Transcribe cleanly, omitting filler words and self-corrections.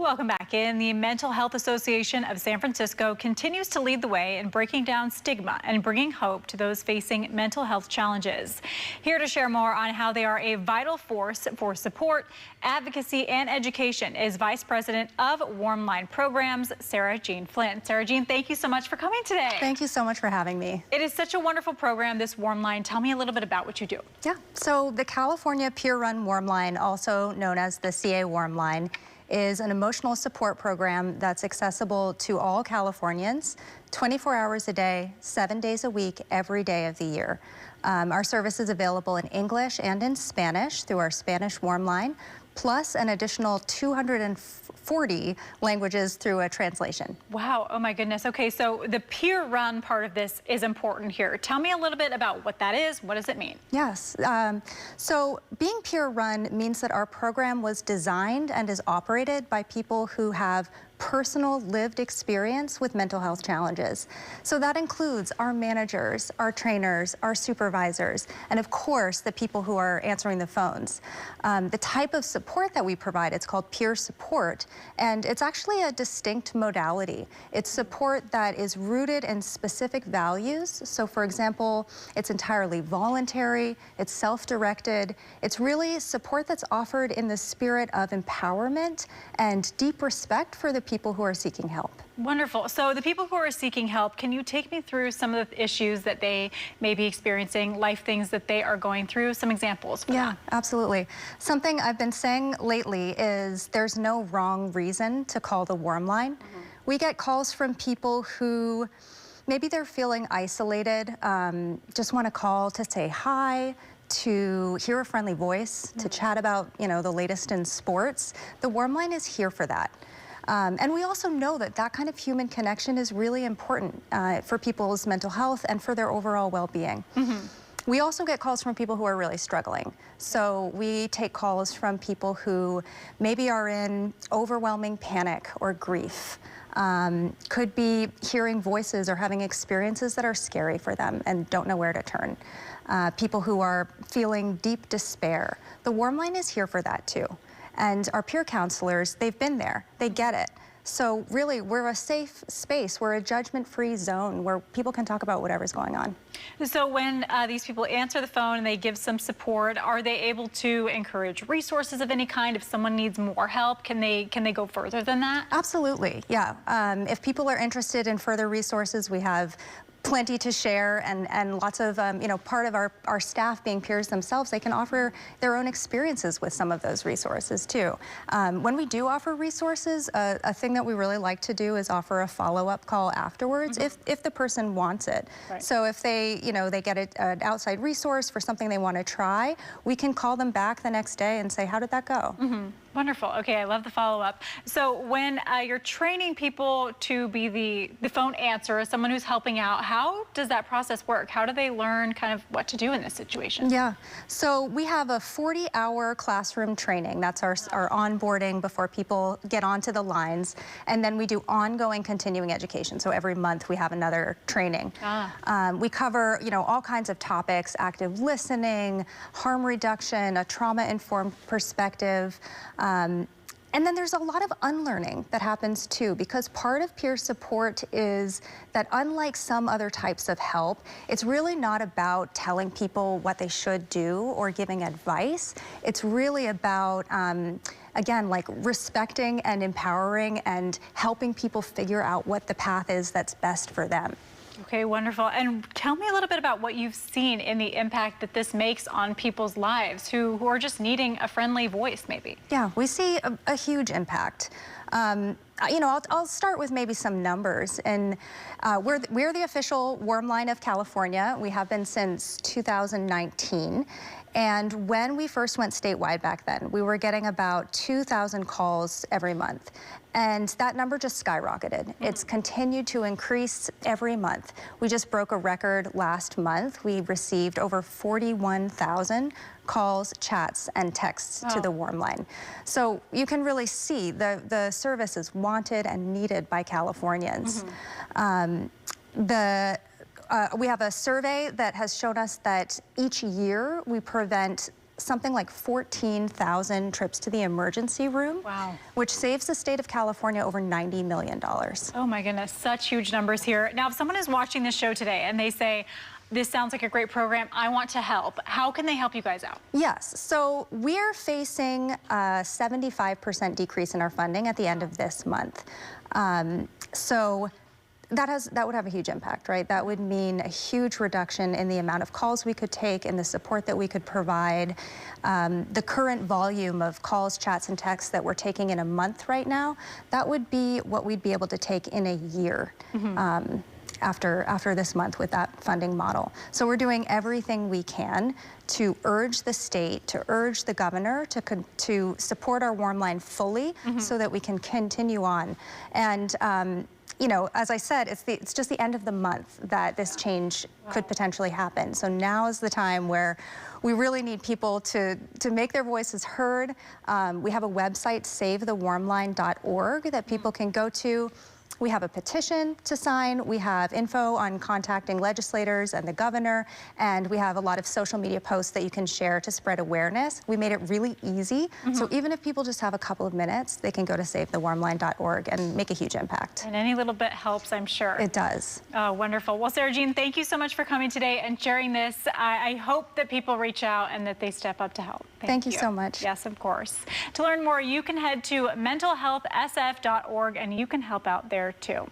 Welcome back in. The Mental Health Association of San Francisco continues to lead the way in breaking down stigma and bringing hope to those facing mental health challenges. Here to share more on how they are a vital force for support, advocacy, and education is Vice President of Warm Line Programs, Jean Flynn. Jean, thank you so much for coming today. Thank you so much for having me. It is such a wonderful program, this Warm Line. Tell me a little bit about what you do. Yeah, so the California Peer-Run Warm Line, also known as the CA Warm Line, is an emotional support program that's accessible to all Californians 24 hours a day, 7 days a week, every day of the year. Our service is available in English and in Spanish through our Spanish Warm Line, plus an additional 240 languages through a translation. Wow, oh my goodness. Okay, so the peer run part of this is important here. Tell me a little bit about what that is. What does it mean? Yes, so being peer run means that our program was designed and is operated by people who have personal lived experience with mental health challenges. So that includes our managers, our trainers, our supervisors, and of course the people who are answering the phones. The type of support that we provide, it's called peer support, and it's actually a distinct modality. It's support that is rooted in specific values. So for example, it's entirely voluntary, it's self-directed, it's really support that's offered in the spirit of empowerment and deep respect for the people who are seeking help. Wonderful. So the people who are seeking help, can you take me through some of the issues that they may be experiencing, life things that they are going through, some examples for that? Absolutely. Something I've been saying lately is there's no wrong reason to call the Warm Line. We get calls from people who maybe they're feeling isolated, just want to call to say hi, to hear a friendly voice, to chat about, the latest in sports. The Warm Line is here for that. And we also know that that kind of human connection is really important for people's mental health and for their overall well-being. We also get calls from people who are really struggling. So we take calls from people who maybe are in overwhelming panic or grief, could be hearing voices or having experiences that are scary for them and don't know where to turn. People who are feeling deep despair. The Warm Line is here for that too. And our peer counselors, they've been there, they get it. So really, we're a safe space, we're a judgment-free zone where people can talk about whatever's going on. So when these people answer the phone and they give some support, are they able to encourage resources of any kind? If someone needs more help, can they go further than that? Absolutely, yeah. If people are interested in further resources, we have plenty to share, and lots of, part of our staff being peers themselves, they can offer their own experiences with some of those resources too. When we do offer resources, a thing that we really like to do is offer a follow-up call afterwards if the person wants it. Right. So if they, they get an outside resource for something they want to try, we can call them back the next day and say, how did that go? Wonderful. Okay, I love the follow-up. So when you're training people to be the phone answerer, someone who's helping out, how does that process work? How do they learn kind of what to do in this situation? Yeah, so we have a 40-hour classroom training. That's our onboarding before people get onto the lines. And then we do ongoing continuing education. So every month we have another training. We cover, all kinds of topics: active listening, harm reduction, a trauma-informed perspective. And then there's a lot of unlearning that happens too, because part of peer support is that unlike some other types of help, it's really not about telling people what they should do or giving advice. It's really about, again, like respecting and empowering and helping people figure out what the path is that's best for them. Okay, wonderful. And tell me a little bit about what you've seen in the impact that this makes on people's lives who are just needing a friendly voice, maybe. Yeah, we see a huge impact. I'll start with maybe some numbers. And we're the official Warm Line of California. We have been since 2019. And when we first went statewide back then, we were getting about 2,000 calls every month. And that number just skyrocketed. It's continued to increase every month. We just broke a record last month. We received over 41,000 calls, chats, and texts to the Warm Line. So you can really see the service is wanted and needed by Californians. We have a survey that has shown us that each year we prevent something like 14,000 trips to the emergency room, wow, which saves the state of California over $90 million. Oh my goodness, such huge numbers here. Now, if someone is watching this show today and they say, this sounds like a great program, I want to help, how can they help you guys out? Yes, so we're facing a 75% decrease in our funding at the end of this month. So that would have a huge impact, right? That would mean a huge reduction in the amount of calls we could take and the support that we could provide. The current volume of calls, chats, and texts that we're taking in a month right now, that would be what we'd be able to take in a year. After this month with that funding model. So we're doing everything we can to urge the state, to urge the governor to support our warm line fully so that we can continue on. And you know, as I said, it's just the end of the month that this change could potentially happen. So now is the time where we really need people to make their voices heard. We have a website, savethewarmline.org, that people can go to. We have a petition to sign. We have info on contacting legislators and the governor, and we have a lot of social media posts that you can share to spread awareness. We made it really easy, so even if people just have a couple of minutes, they can go to savethewarmline.org and make a huge impact. And any little bit helps, I'm sure. It does. Oh, wonderful. Well, Sarah Jean, thank you so much for coming today and sharing this. I hope that people reach out and that they step up to help. Thank you so much. Yes, of course. To learn more, you can head to mentalhealthsf.org and you can help out there too.